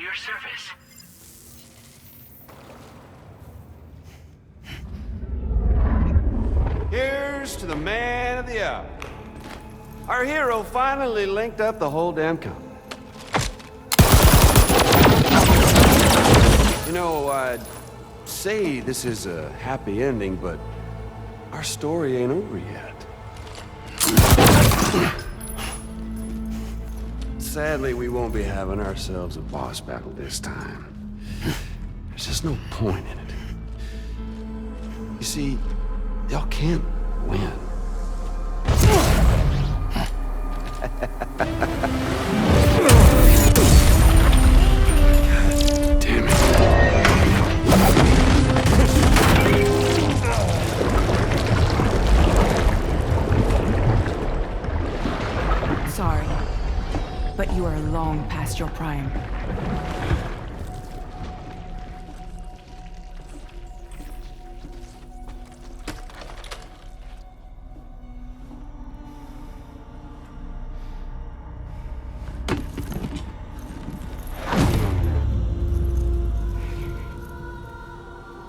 your service. Here's to the man of the hour. Our hero finally linked up the whole damn company. You know, I'd say this is a happy ending, but our story ain't over yet. Sadly, we won't be having ourselves a boss battle this time. There's just no point in it. You see, y'all can't win. Damn it. Sorry, but you are long past your prime.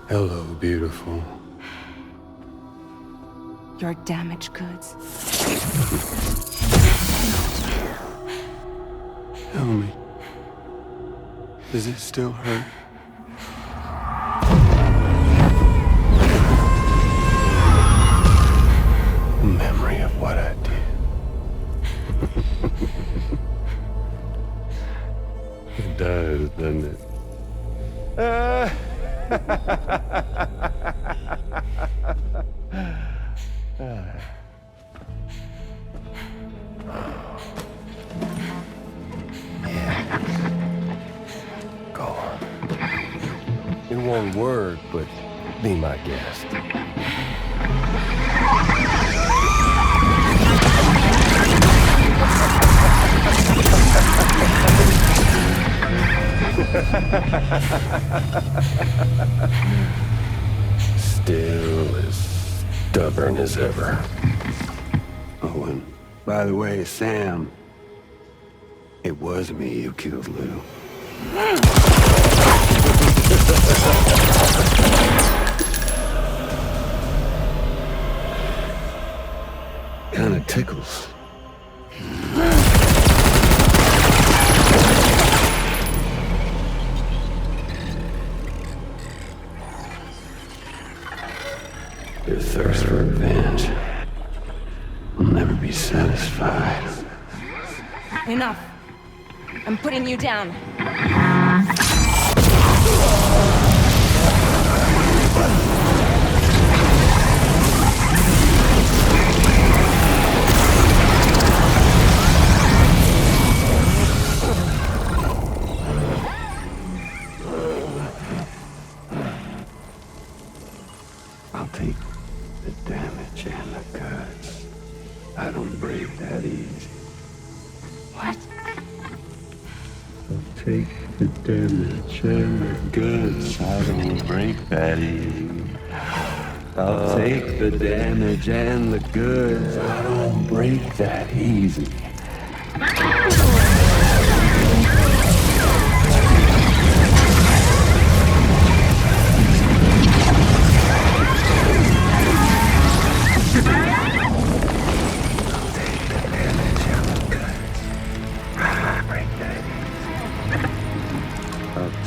Hello, beautiful. Your damaged goods. Tell me, does it still hurt? Memory of what I did. It does, doesn't it? Go on. In one word, but be my guest. Still as stubborn as ever. Oh, and by the way, Sam, it was me who killed Lou. Kinda tickles. Your thirst for revenge will never be satisfied. Enough. I'm putting you down. I'll take the damage and the goods. I don't break that easy. What? I'll take the damage and the goods. I don't break that easy. I'll take the damage and the goods. I don't break that easy.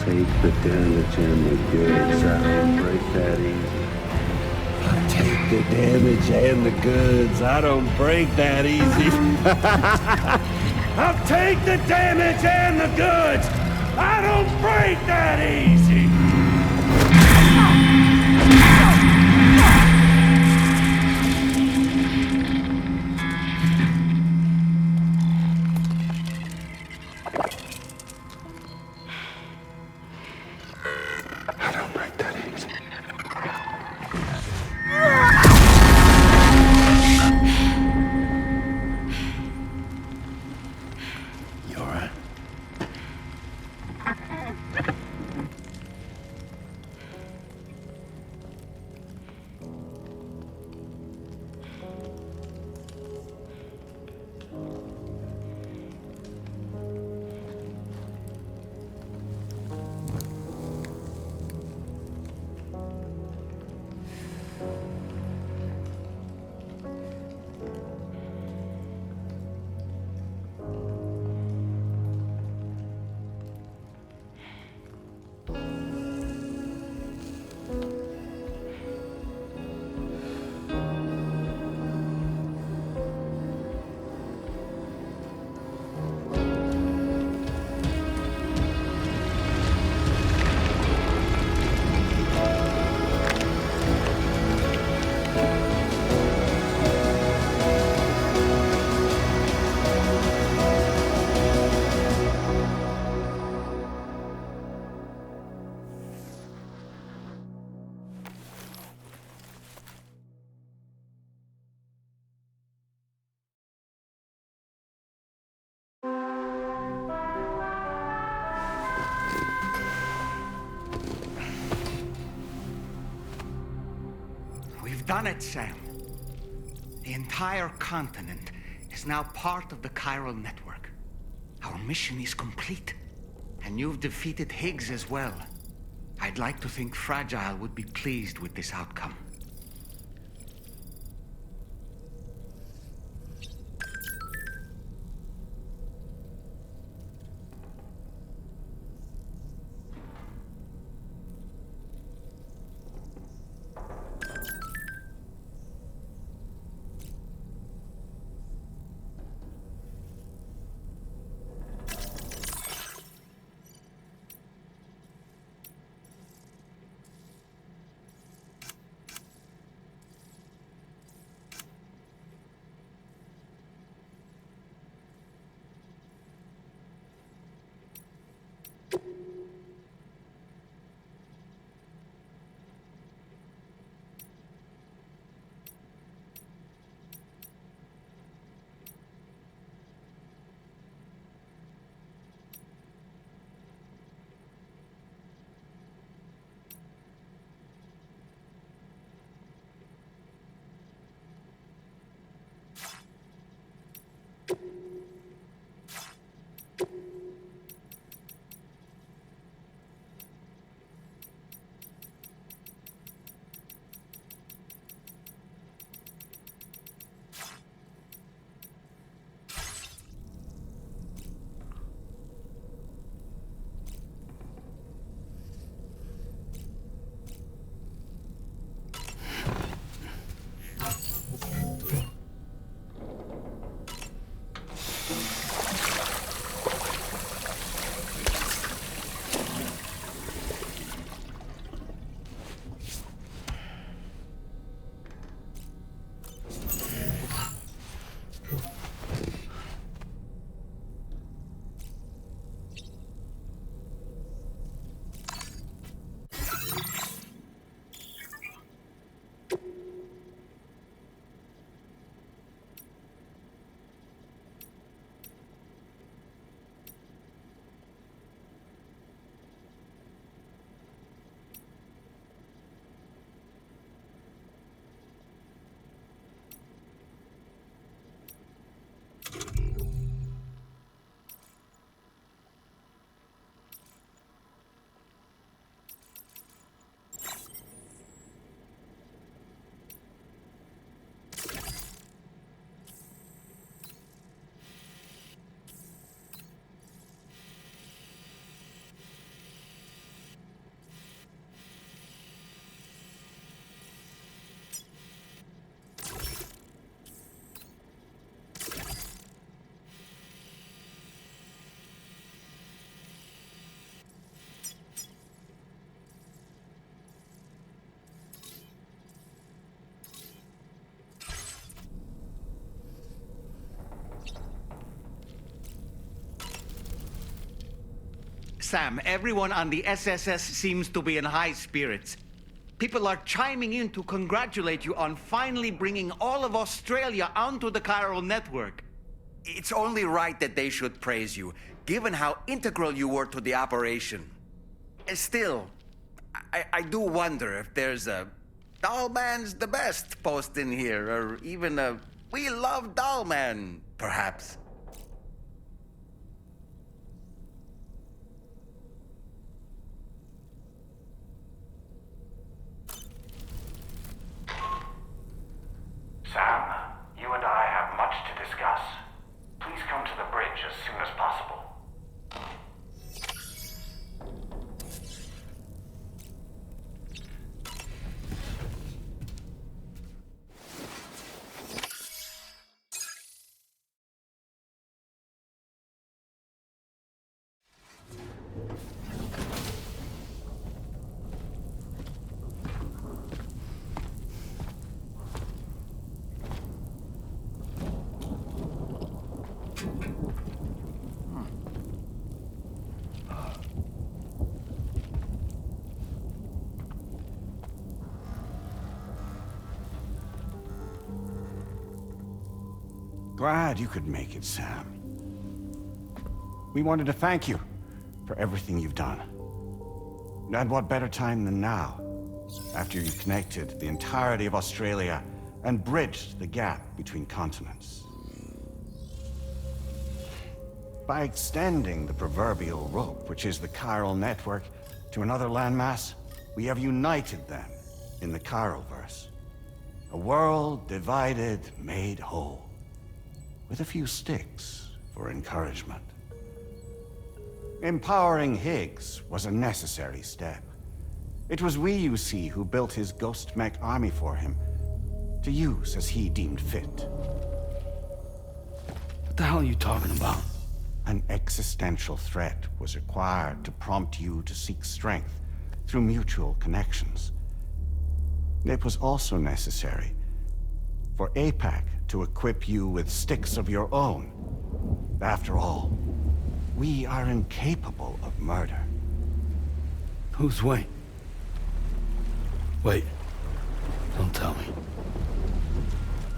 Take the damage and the goods. I don't break that easy. I'll take the damage and the goods. I don't break that easy. I'll take the damage and the goods. I don't break that easy. done it, Sam. The entire continent is now part of the chiral network. Our mission is complete. And you've defeated Higgs as well. I'd like to think Fragile would be pleased with this outcome. Sam, everyone on the SSS seems to be in high spirits. People are chiming in to congratulate you on finally bringing all of Australia onto the chiral network. It's only right that they should praise you, given how integral you were to the operation. Still, I do wonder if there's a Dollman's the best post in here, or even a We Love Dollman, perhaps. Sam, you and I have much to discuss. Please come to the bridge as soon as possible. Glad you could make it, Sam. We wanted to thank you for everything you've done. And what better time than now after you connected the entirety of Australia and bridged the gap between continents. By extending the proverbial rope, which is the chiral network, to another landmass, we have united them in the Chiralverse. A world divided, made whole, with a few sticks for encouragement. Empowering Higgs was a necessary step. It was we, you see, who built his ghost mech army for him, to use as he deemed fit. What the hell are you talking about? An existential threat was required to prompt you to seek strength through mutual connections. It was also necessary for APAC to equip you with sticks of your own. After all, we are incapable of murder. Who's we? Wait. Don't tell me.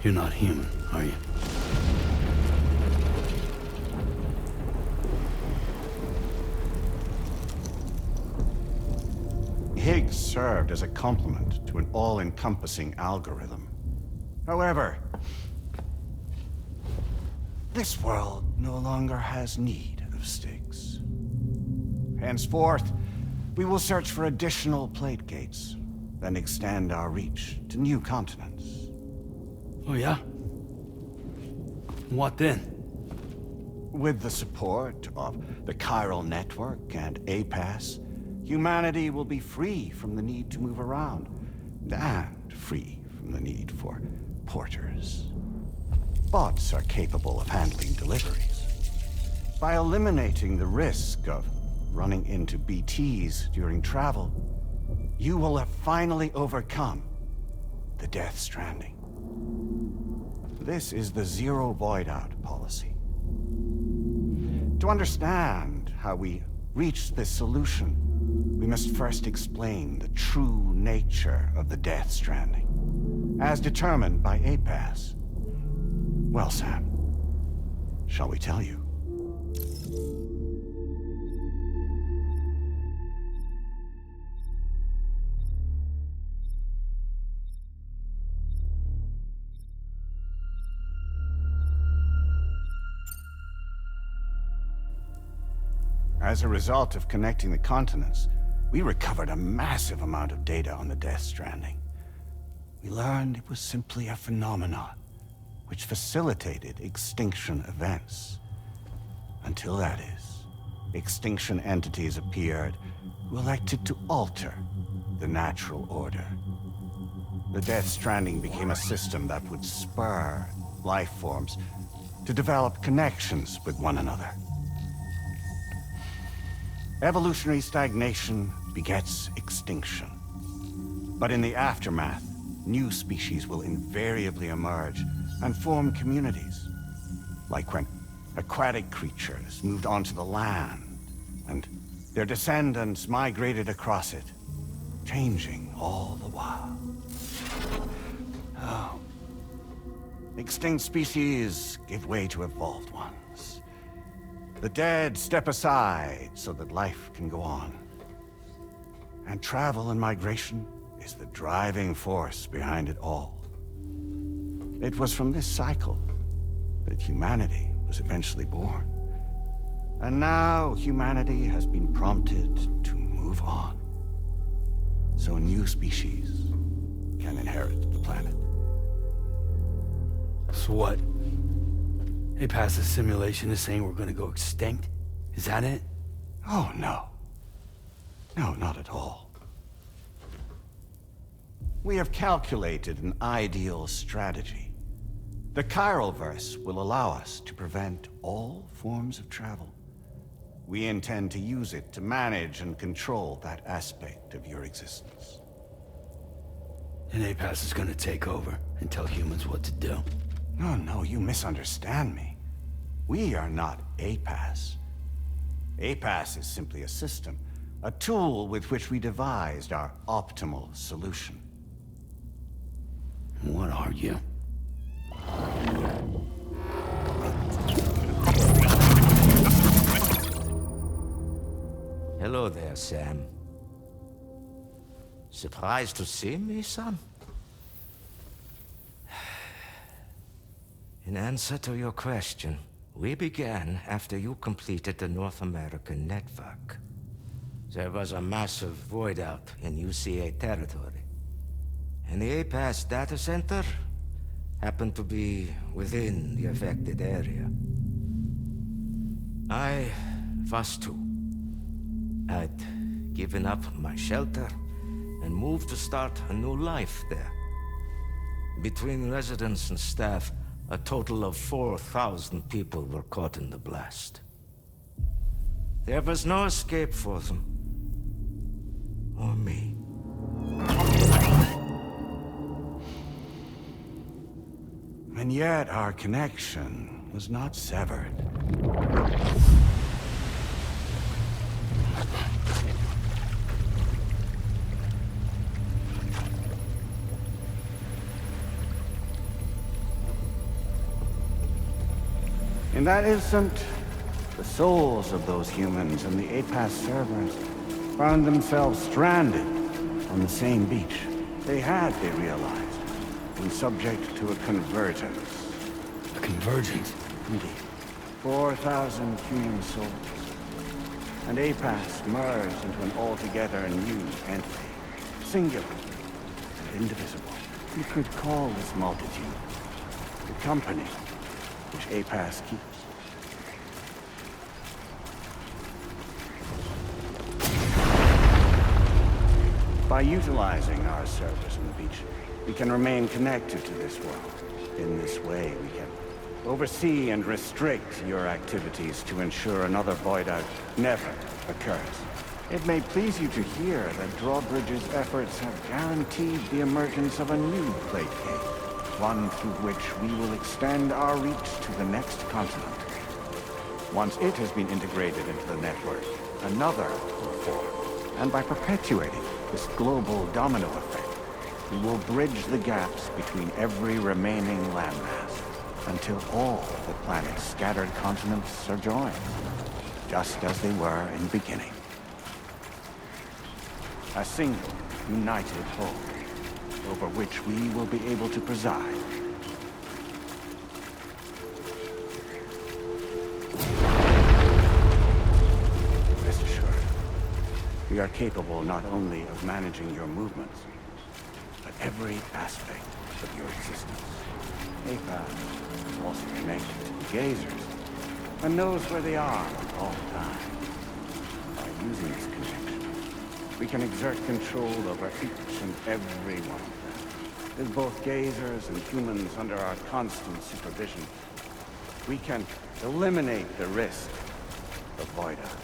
You're not human, are you? Higgs served as a complement to an all-encompassing algorithm. However, this world no longer has need of sticks. Henceforth, we will search for additional plate gates, then extend our reach to new continents. Oh, yeah? What then? With the support of the chiral network and APAS, humanity will be free from the need to move around, and free from the need for porters. Bots are capable of handling deliveries. By eliminating the risk of running into BTs during travel, you will have finally overcome the Death Stranding. This is the Zero Void Out policy. To understand how we reached this solution, we must first explain the true nature of the Death Stranding, as determined by APAS. Well, Sam, shall we tell you? As a result of connecting the continents, we recovered a massive amount of data on the Death Stranding. We learned it was simply a phenomenon which facilitated extinction events. Until that is, extinction entities appeared who elected to alter the natural order. The Death Stranding became a system that would spur life forms to develop connections with one another. Evolutionary stagnation begets extinction. But in the aftermath, new species will invariably emerge and form communities. Like when aquatic creatures moved onto the land, and their descendants migrated across it, changing all the while. Oh. Extinct species give way to evolved ones. The dead step aside so that life can go on. And travel and migration is the driving force behind it all. It was from this cycle that humanity was eventually born. And now humanity has been prompted to move on, so new species can inherit the planet. So what? They passed a simulation is saying we're gonna go extinct? Is that it? Oh, no. No, not at all. We have calculated an ideal strategy. The Chiralverse will allow us to prevent all forms of travel. We intend to use it to manage and control that aspect of your existence. And APAS is gonna take over and tell humans what to do. No, you misunderstand me. We are not APAS. APAS is simply a system, a tool with which we devised our optimal solution. What are you? Hello there, Sam. Surprised to see me, son? In answer to your question, we began after you completed the North American network. There was a massive void out in UCA territory. And the APAS data center happened to be within the affected area. I was too. I'd given up my shelter and moved to start a new life there. Between residents and staff, a total of 4,000 people were caught in the blast. There was no escape for them. Or me. And yet our connection was not severed. In that instant, the souls of those humans and the APAS servers found themselves stranded on the same beach. They realized, been subject to a convergence. A convergence? Indeed. 4,000 human souls. And APAS merged into an altogether new entity. Singular and indivisible. You could call this multitude the company which APAS keeps. By utilizing our servers on the beach, we can remain connected to this world. In this way, we can oversee and restrict your activities to ensure another void out never occurs. It may please you to hear that Drawbridge's efforts have guaranteed the emergence of a new plate gate, one through which we will extend our reach to the next continent. Once it has been integrated into the network, another will form. And by perpetuating this global domino effect, we will bridge the gaps between every remaining landmass until all of the planet's scattered continents are joined, just as they were in the beginning. A single, united whole, over which we will be able to preside. Rest assured, we are capable not only of managing your movements, but every aspect of your existence. APAS is also connected to the gazers, and knows where they are all the time. By using this connection, we can exert control over each and every one of them. With both gazers and humans under our constant supervision, we can eliminate the risk of void outs.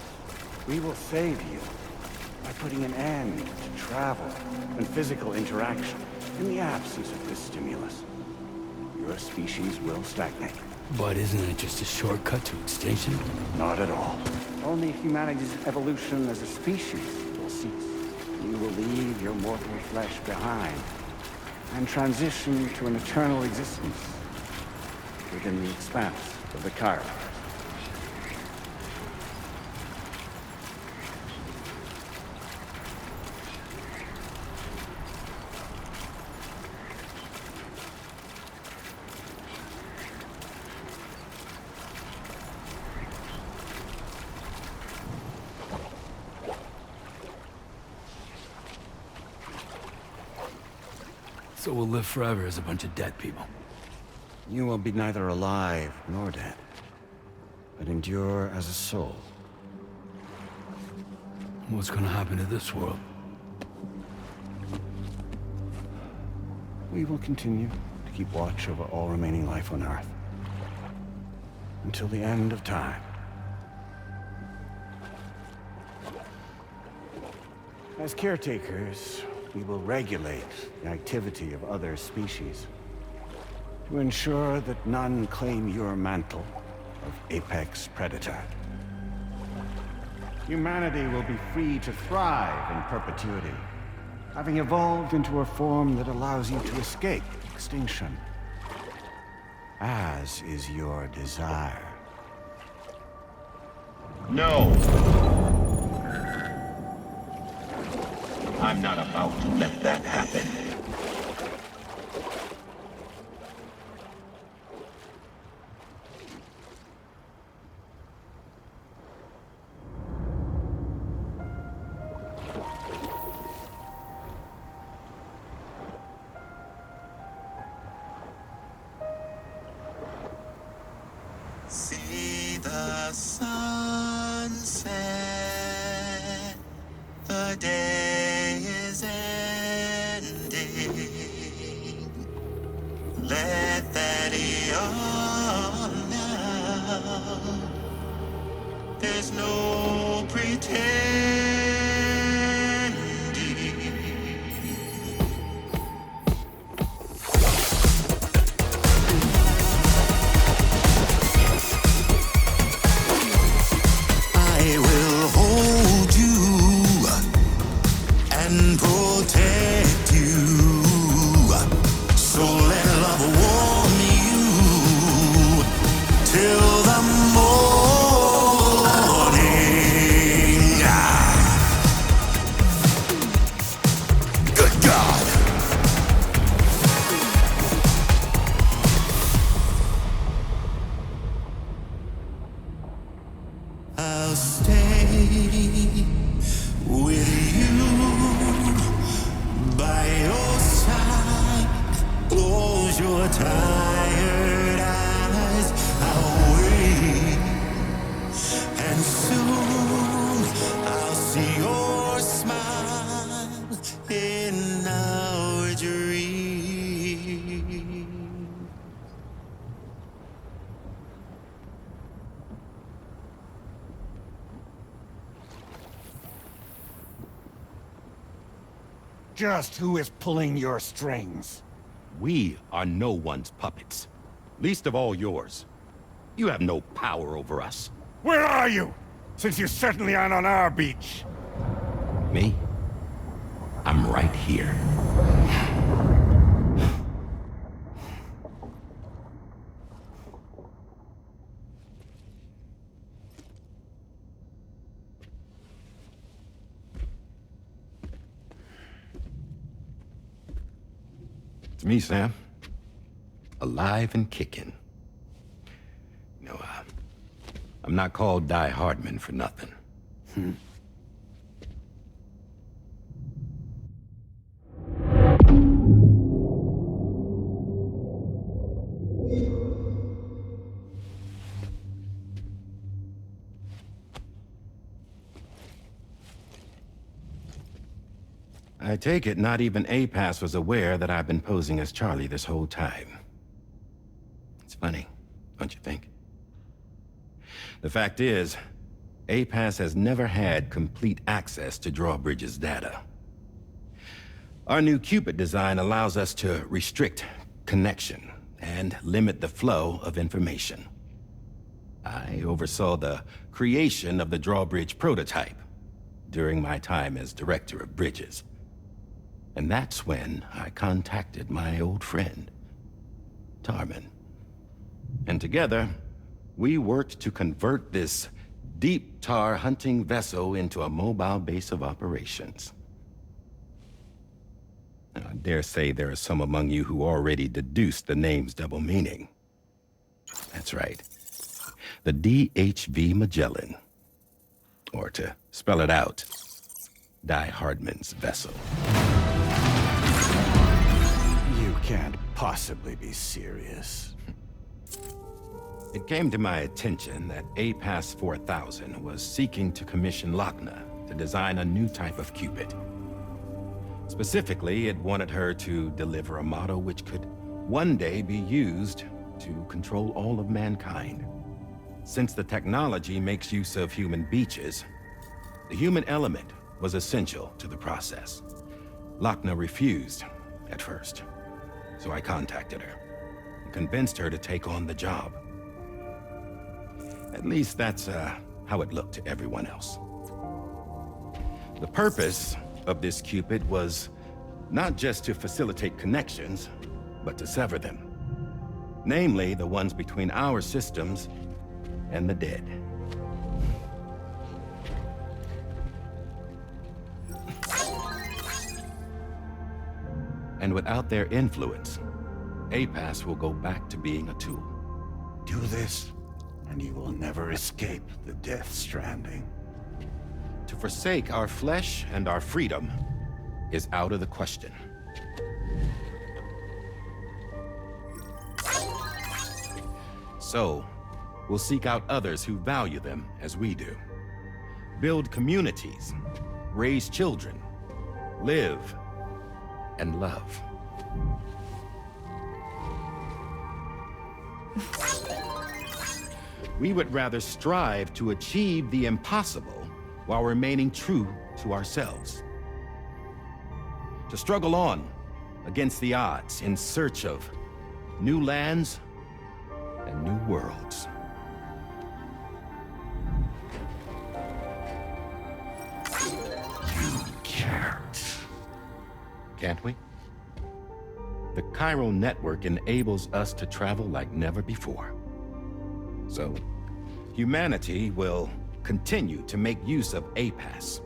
We will save you by putting an end to travel and physical interaction. In the absence of this stimulus, your species will stagnate. But isn't it just a shortcut to extinction? Not at all. Only humanity's evolution as a species will cease. You will leave your mortal flesh behind and transition to an eternal existence within the expanse of the Chiron. So we'll live forever as a bunch of dead people. You will be neither alive nor dead, but endure as a soul. What's gonna happen to this world? We will continue to keep watch over all remaining life on Earth until the end of time. As caretakers, we will regulate the activity of other species to ensure that none claim your mantle of apex predator. Humanity will be free to thrive in perpetuity, having evolved into a form that allows you to escape extinction, as is your desire. No. I'm not about to let that happen. See the sunset, the day is ending. Let that yawn now. There's no pretending. I will hold you and protect you. So let love warm you till the morning. Good God. I'll stay with you by your side. Close your tired eyes. I'll wait, and soon I'll see your smile in our dream. Just who is pulling your strings? We are no one's puppets. Least of all yours. You have no power over us. Where are you? Since you certainly aren't on our beach. Me? I'm right here. It's me, Sam. Alive and kicking. No, I'm not called Die Hardman for nothing. I take it not even APAS was aware that I've been posing as Charlie this whole time. It's funny, don't you think? The fact is, APAS has never had complete access to Drawbridge's data. Our new Cupid design allows us to restrict connection and limit the flow of information. I oversaw the creation of the Drawbridge prototype during my time as Director of Bridges. And that's when I contacted my old friend, Tarman. And together, we worked to convert this deep tar hunting vessel into a mobile base of operations. Now, I dare say there are some among you who already deduced the name's double meaning. That's right. The DHV Magellan. Or to spell it out, Die Hardman's vessel. You can't possibly be serious. It came to my attention that APAS 4000 was seeking to commission Lochna to design a new type of Cupid. Specifically, it wanted her to deliver a model which could one day be used to control all of mankind. Since the technology makes use of human beaches, the human element was essential to the process. Lochna refused at first, so I contacted her and convinced her to take on the job. At least that's how it looked to everyone else. The purpose of this Cupid was not just to facilitate connections, but to sever them. Namely, the ones between our systems and the dead. And without their influence, APAS will go back to being a tool. Do this, and you will never escape the Death Stranding. To forsake our flesh and our freedom is out of the question. So, we'll seek out others who value them as we do. Build communities, raise children, live, and love. We would rather strive to achieve the impossible while remaining true to ourselves. To struggle on against the odds in search of new lands and new worlds. You can't. Can't we? The chiral network enables us to travel like never before. So, humanity will continue to make use of APAS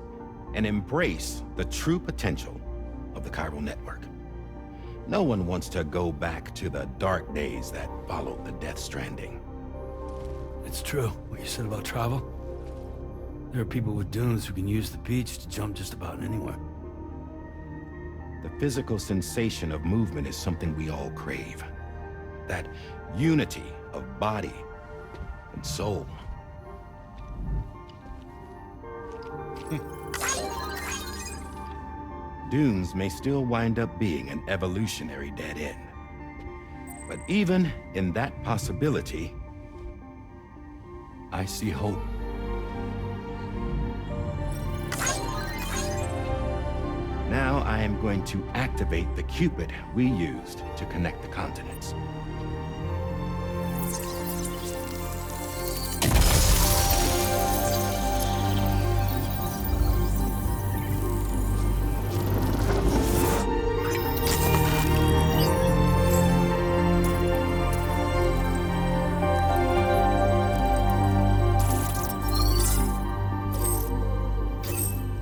and embrace the true potential of the chiral network. No one wants to go back to the dark days that followed the Death Stranding. It's true, what you said about travel. There are people with dunes who can use the beach to jump just about anywhere. The physical sensation of movement is something we all crave. That unity of body and soul. Dunes may still wind up being an evolutionary dead end. But even in that possibility, I see hope. Now I am going to activate the Cupid we used to connect the continents.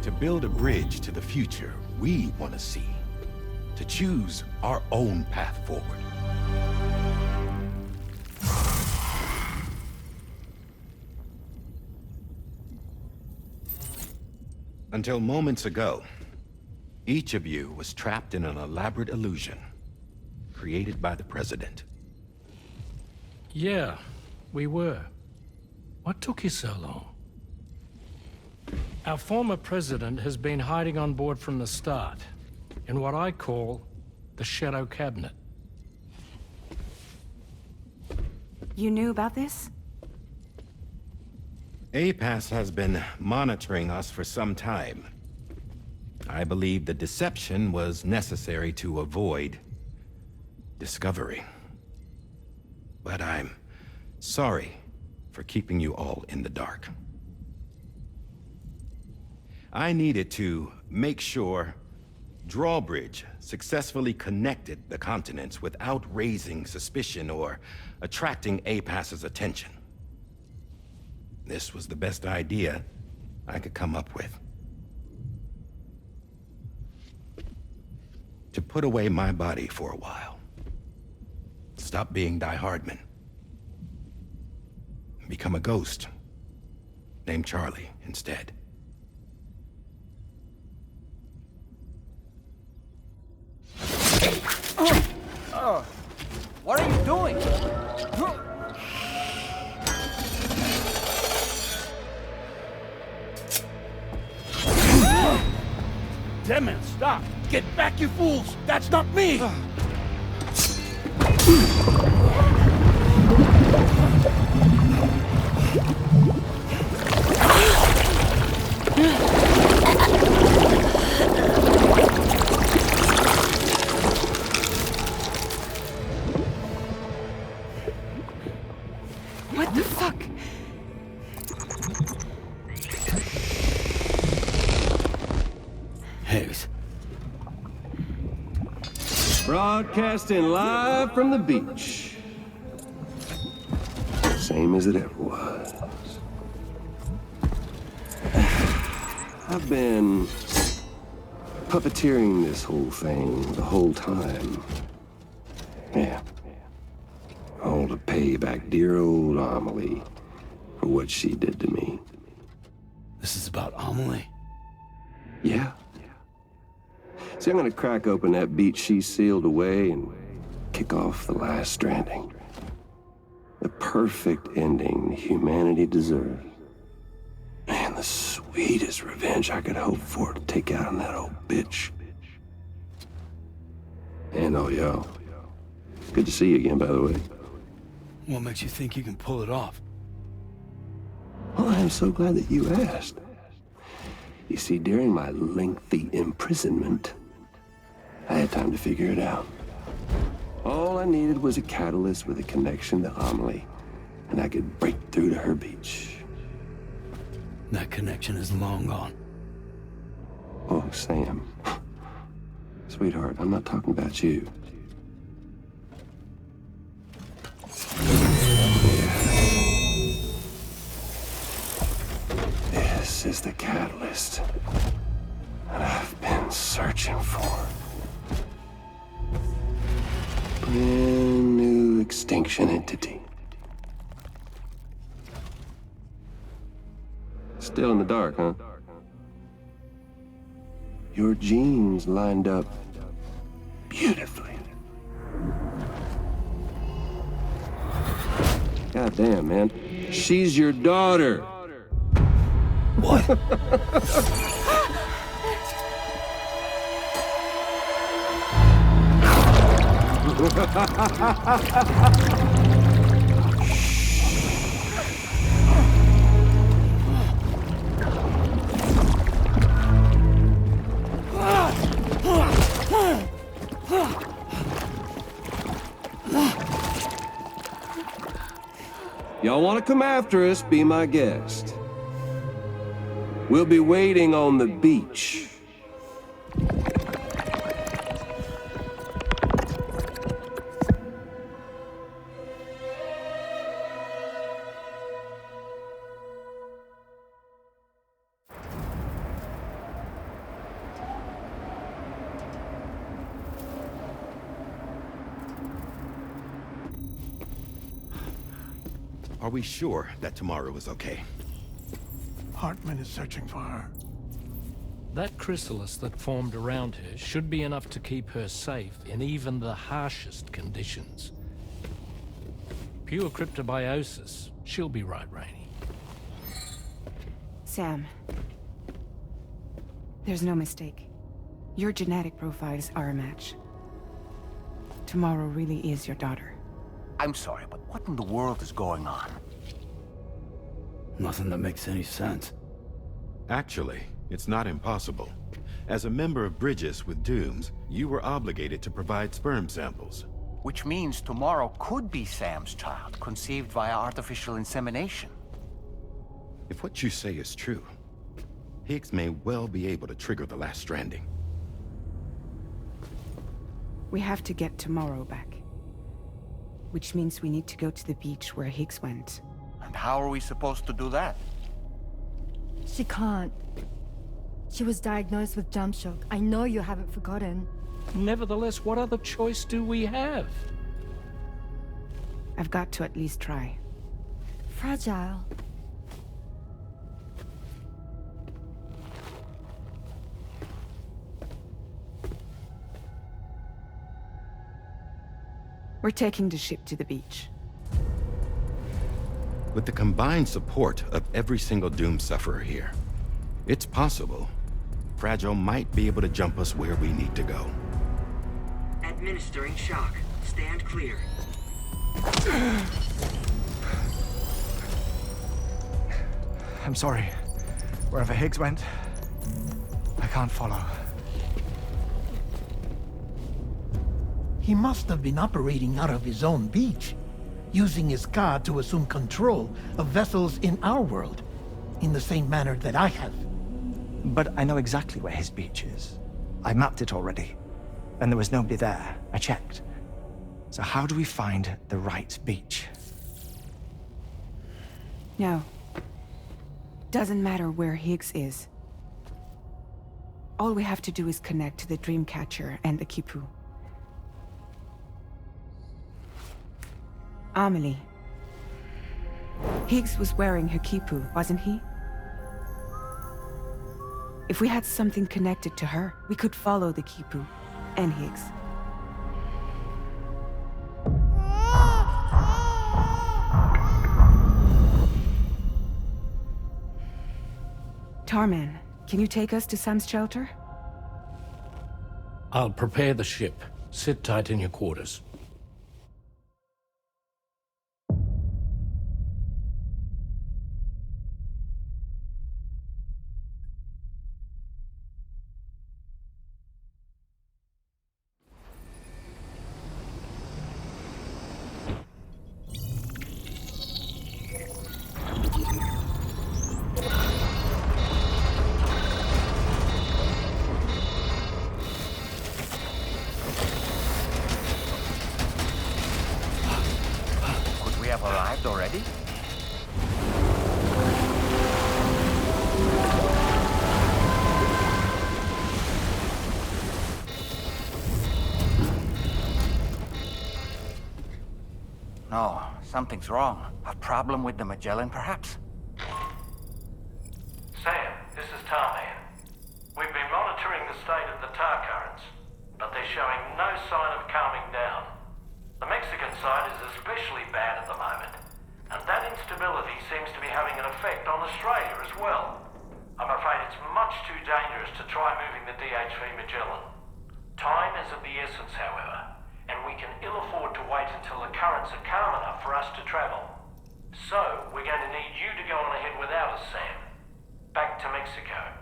To build a bridge to the future we want to see, to choose our own path forward. Until moments ago, each of you was trapped in an elaborate illusion created by the President. Yeah, we were. What took you so long? Our former president has been hiding on board from the start, in what I call the Shadow Cabinet. You knew about this? APAS has been monitoring us for some time. I believe the deception was necessary to avoid discovery. But I'm sorry for keeping you all in the dark. I needed to make sure Drawbridge successfully connected the continents without raising suspicion or attracting APAS's attention. This was the best idea I could come up with. To put away my body for a while. Stop being Die Hardman. Become a ghost. Named Charlie instead. What are you doing? Damn man, stop! Get back, you fools! That's not me! What the fuck? Higgs. Broadcasting live from the beach. Same as it ever was. I've been puppeteering this whole thing the whole time. Yeah. All to pay back dear old Amelie for what she did to me. This is about Amelie? Yeah. See, I'm gonna crack open that beach she sealed away and kick off the last stranding. The perfect ending humanity deserves. And the sweetest revenge I could hope for to take out on that old bitch. And all y'all. Good to see you again, by the way. What makes you think you can pull it off? Well, I'm so glad that you asked. You see, during my lengthy imprisonment, I had time to figure it out. All I needed was a catalyst with a connection to Amelie, and I could break through to her beach. That connection is long gone. Oh, Sam. Sweetheart, I'm not talking about you. This is the catalyst that I've been searching for. Brand new extinction entity. Still in the dark, huh? Your genes lined up beautifully. God damn, man. She's your daughter. What? Y'all want to come after us, be my guest. We'll be waiting on the beach. Are we sure that tomorrow is okay? Hartman is searching for her. That chrysalis that formed around her should be enough to keep her safe in even the harshest conditions. Pure cryptobiosis. She'll be right, Rainey. Sam. There's no mistake. Your genetic profiles are a match. Tomorrow really is your daughter. I'm sorry, but what in the world is going on? Nothing that makes any sense. Actually, it's not impossible. As a member of Bridges with Dooms, you were obligated to provide sperm samples. Which means tomorrow could be Sam's child, conceived via artificial insemination. If what you say is true, Higgs may well be able to trigger the last stranding. We have to get Tomorrow back. Which means we need to go to the beach where Higgs went. And how are we supposed to do that? She can't. She was diagnosed with jump shock. I know you haven't forgotten. Nevertheless, what other choice do we have? I've got to at least try. Fragile. We're taking the ship to the beach. With the combined support of every single Doom sufferer here, it's possible Fragile might be able to jump us where we need to go. Administering shock. Stand clear. I'm sorry. Wherever Higgs went, I can't follow. He must have been operating out of his own beach, using his car to assume control of vessels in our world, in the same manner that I have. But I know exactly where his beach is. I mapped it already, and there was nobody there. I checked. So how do we find the right beach? No. Doesn't matter where Higgs is. All we have to do is connect to the Dreamcatcher and the Kipu. Amelie. Higgs was wearing her Kipu, wasn't he? If we had something connected to her, we could follow the Kipu and Higgs. Tarman, can you take us to Sam's shelter? I'll prepare the ship. Sit tight in your quarters. Could we have arrived already? No, something's wrong. A problem with the Magellan, perhaps? Sam, this is Tarman. We've been monitoring the state of the tar currents, but they're showing no sign of calming down. The Mexican side is especially bad at the moment, and that instability seems to be having an effect on Australia as well. I'm afraid it's much too dangerous to try moving the DHV Magellan. Time is of the essence, however, and we can ill afford to wait until the currents are calm enough for us to travel. So, we're going to need you to go on ahead without us, Sam. Back to Mexico.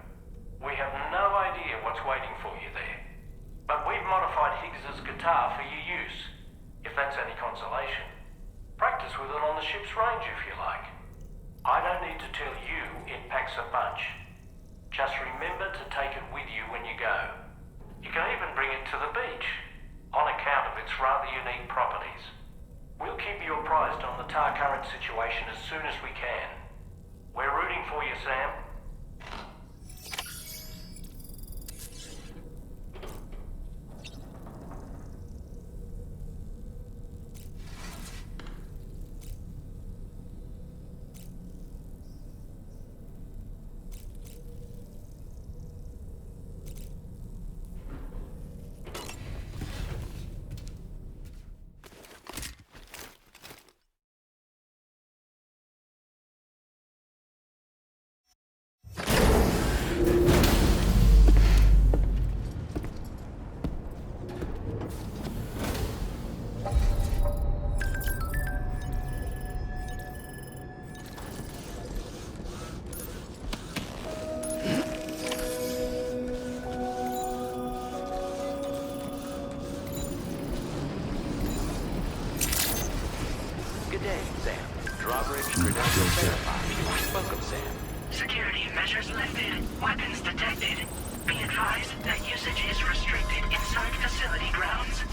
We have no idea what's waiting for you there. But we've modified Higgs's guitar for your use, if that's any consolation. Practice with it on the ship's range if you like. I don't need to tell you it packs a punch. Just remember to take it with you when you go. You can even bring it to the beach, on account of its rather unique properties. We'll keep you apprised on the tar current situation as soon as we can. We're rooting for you, Sam. Good day, Sam. Drawbridge credentials verified. Welcome, Sam. Security measures lifted. Weapons detected. Be advised that usage is restricted inside facility grounds.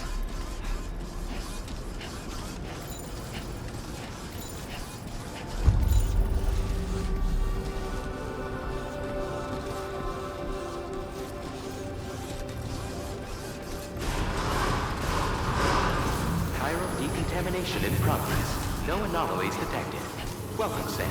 Chiral decontamination in progress. No anomalies detected. Welcome, Sam.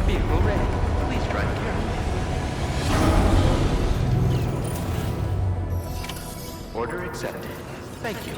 Vehicle ready. Please drive carefully. Order accepted. Thank you.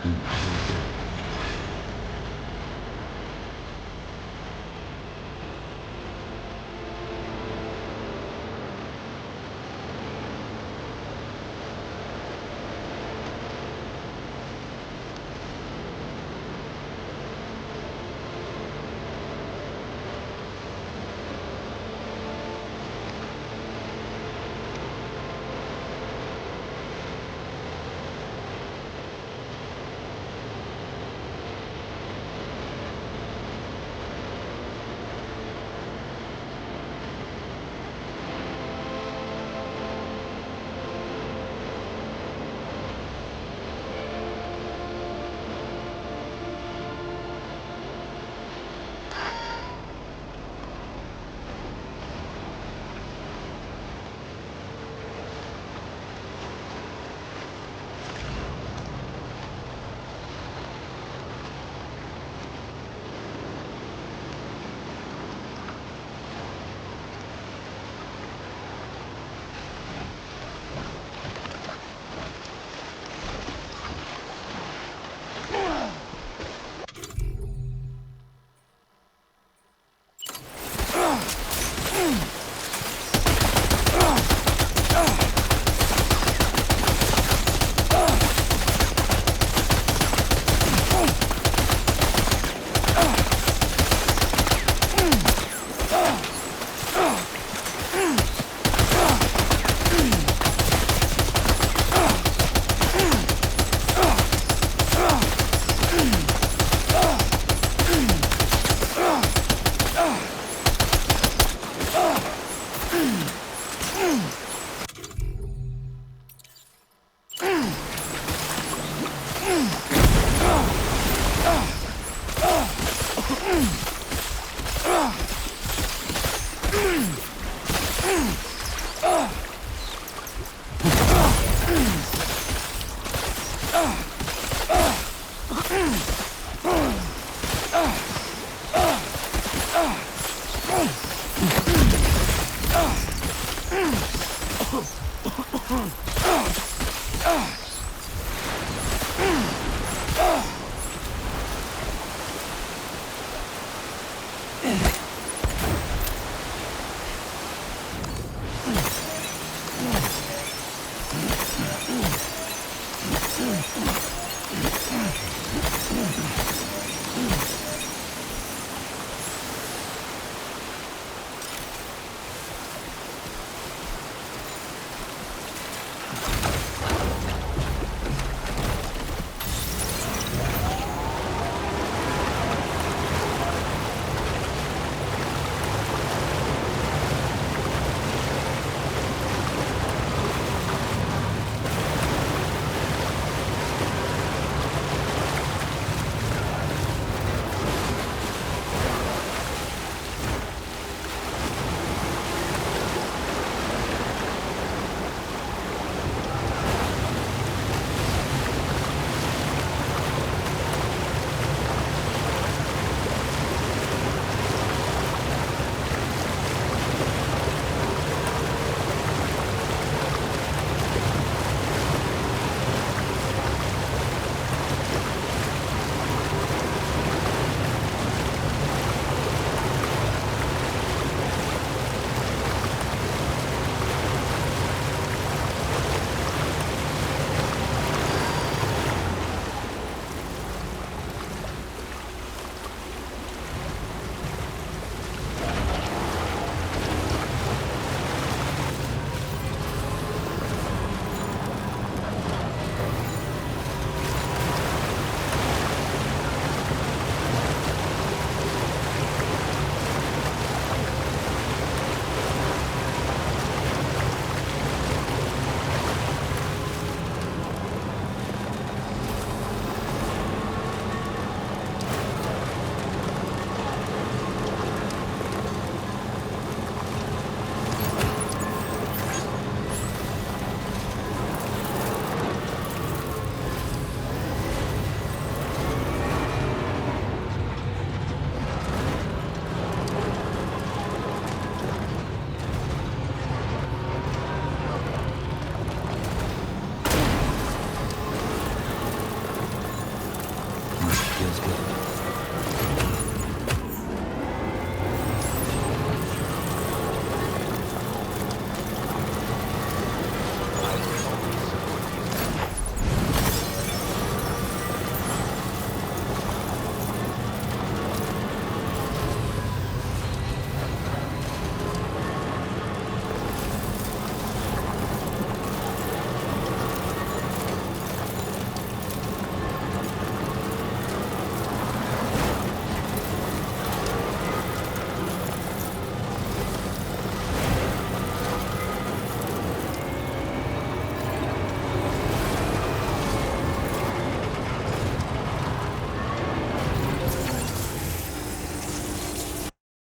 Mm.